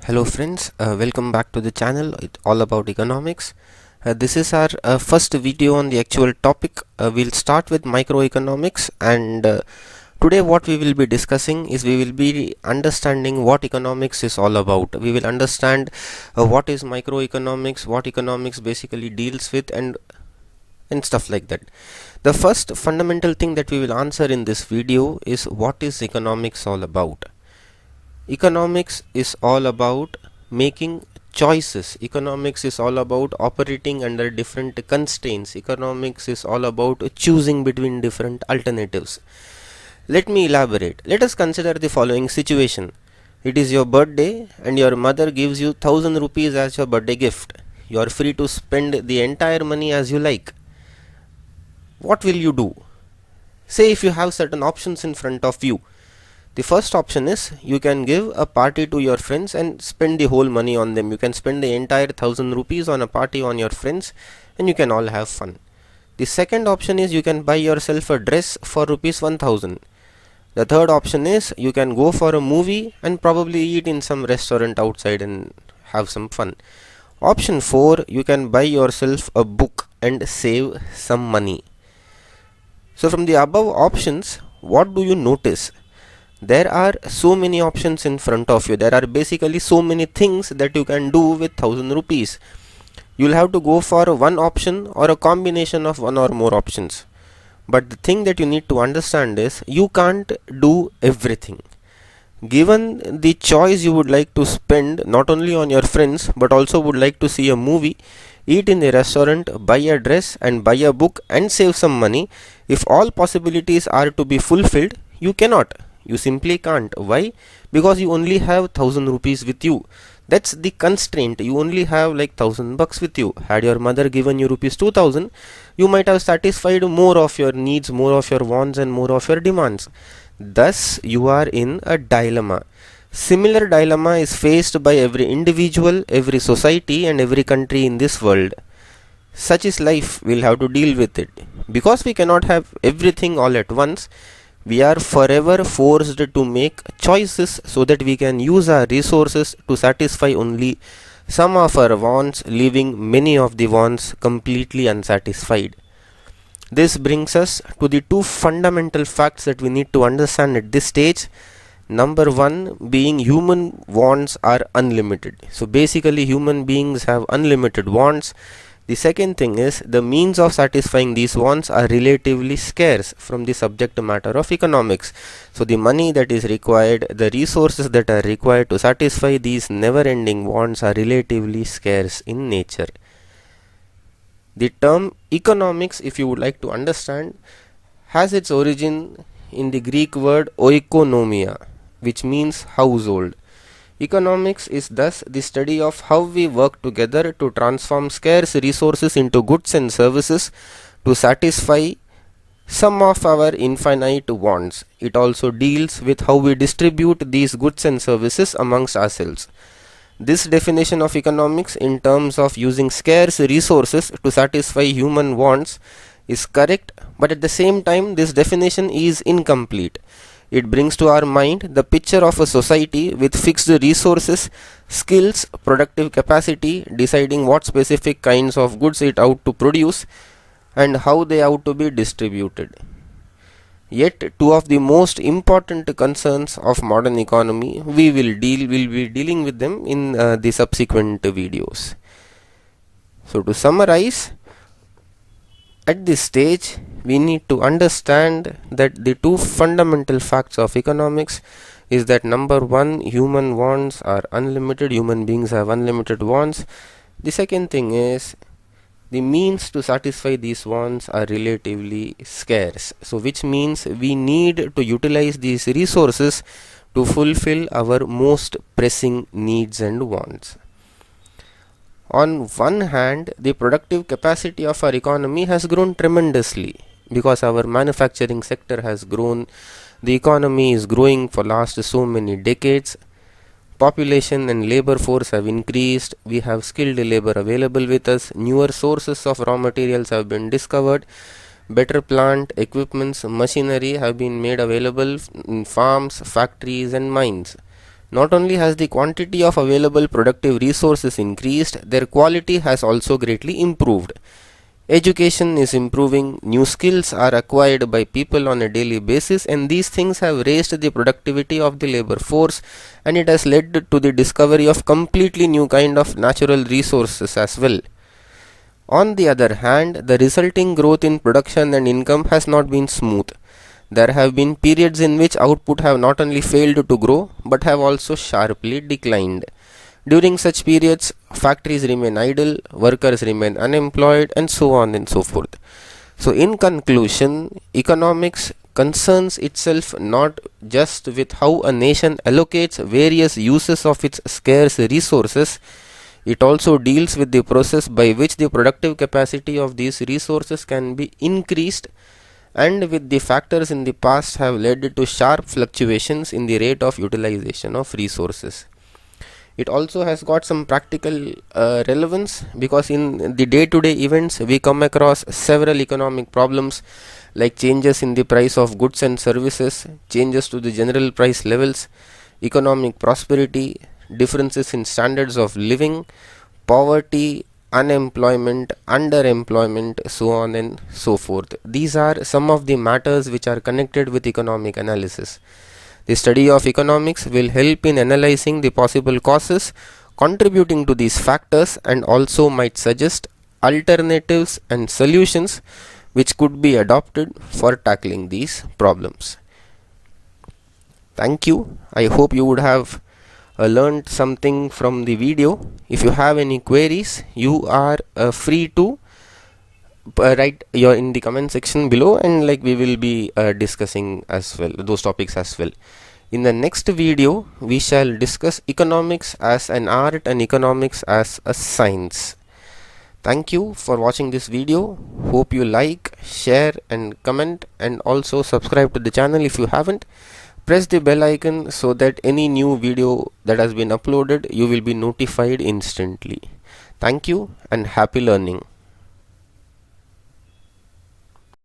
Hello friends, welcome back to the channel. It's all about economics. This is our first video on the actual topic. We'll start with microeconomics, and today what we will be discussing is we will be understanding what economics is all about. We will understand what is microeconomics, what economics basically deals with, and stuff like that. The first fundamental thing that we will answer in this video is what is economics all about. Economics is all about making choices. Economics is all about operating under different constraints. Economics is all about choosing between different alternatives. Let me elaborate. Let us consider the following situation. It is your birthday and your mother gives you 1000 rupees as your birthday gift. You are free to spend the entire money as you like. What will you do? Say if you have certain options in front of you. The first option is you can give a party to your friends and spend the whole money on them. You can spend the entire 1000 rupees on a party on your friends and you can all have fun. The second option is you can buy yourself a dress for rupees 1000. The third option is you can go for a movie and probably eat in some restaurant outside and have some fun. Option 4, you can buy yourself a book and save some money. So from the above options, what do you notice? There are so many options in front of you. There are basically so many things that you can do with 1000 rupees. You'll have to go for one option or a combination of one or more options. But the thing that you need to understand is you can't do everything. Given the choice, you would like to spend not only on your friends but also would like to see a movie, eat in the restaurant, buy a dress and buy a book and save some money. If all possibilities are to be fulfilled, you cannot. You simply can't. Why? Because you only have 1000 rupees with you. That's the constraint. You only have like 1000 bucks with you. Had your mother given you rupees 2000, you might have satisfied more of your needs, more of your wants and more of your demands. Thus, you are in a dilemma. Similar dilemma is faced by every individual, every society and every country in this world. Such is life. We'll have to deal with it. Because we cannot have everything all at once, we are forever forced to make choices so that we can use our resources to satisfy only some of our wants, leaving many of the wants completely unsatisfied. This brings us to the two fundamental facts that we need to understand at this stage. Number one being human wants are unlimited. So basically human beings have unlimited wants. The second thing is the means of satisfying these wants are relatively scarce from the subject matter of economics. So the money that is required, the resources that are required to satisfy these never-ending wants are relatively scarce in nature. The term economics, if you would like to understand, has its origin in the Greek word oikonomia, which means household. Economics is thus the study of how we work together to transform scarce resources into goods and services to satisfy some of our infinite wants. It also deals with how we distribute these goods and services amongst ourselves. This definition of economics in terms of using scarce resources to satisfy human wants is correct, but at the same time this definition is incomplete. It brings to our mind the picture of a society with fixed resources, skills, productive capacity, deciding what specific kinds of goods it ought to produce and how they ought to be distributed. Yet two of the most important concerns of modern economy we will be dealing with them in the subsequent videos. So to summarize, at this stage, we need to understand that the two fundamental facts of economics is that number one, human wants are unlimited, human beings have unlimited wants. The second thing is the means to satisfy these wants are relatively scarce. So which means we need to utilize these resources to fulfill our most pressing needs and wants. On one hand, the productive capacity of our economy has grown tremendously because our manufacturing sector has grown. The economy is growing for last so many decades. Population and labor force have increased. We have skilled labor available with us. Newer sources of raw materials have been discovered. Better plant, equipments, machinery have been made available in farms, factories and mines. Not only has the quantity of available productive resources increased, their quality has also greatly improved. Education is improving, new skills are acquired by people on a daily basis, and these things have raised the productivity of the labor force, and it has led to the discovery of completely new kind of natural resources as well. On the other hand, the resulting growth in production and income has not been smooth. There have been periods in which output have not only failed to grow but have also sharply declined. During such periods, factories remain idle, workers remain unemployed, and so on and so forth. So, in conclusion, economics concerns itself not just with how a nation allocates various uses of its scarce resources, it also deals with the process by which the productive capacity of these resources can be increased, and with the factors in the past have led to sharp fluctuations in the rate of utilization of resources. It also has got some practical relevance, because in the day-to-day events we come across several economic problems like changes in the price of goods and services, changes to the general price levels, economic prosperity, differences in standards of living, poverty, unemployment, underemployment, so on and so forth. These are some of the matters which are connected with economic analysis. The study of economics will help in analyzing the possible causes contributing to these factors, and also might suggest alternatives and solutions which could be adopted for tackling these problems. Thank you. I hope you would have learned something from the video. If you have any queries, you are free to write your in the comment section below, and like we will be discussing as well those topics as well. In the next video we shall discuss economics as an art and economics as a science. Thank you for watching this video. Hope you like, share and comment, and also subscribe to the channel if you haven't. Press the bell icon so that any new video that has been uploaded you will be notified instantly. Thank you and happy learning.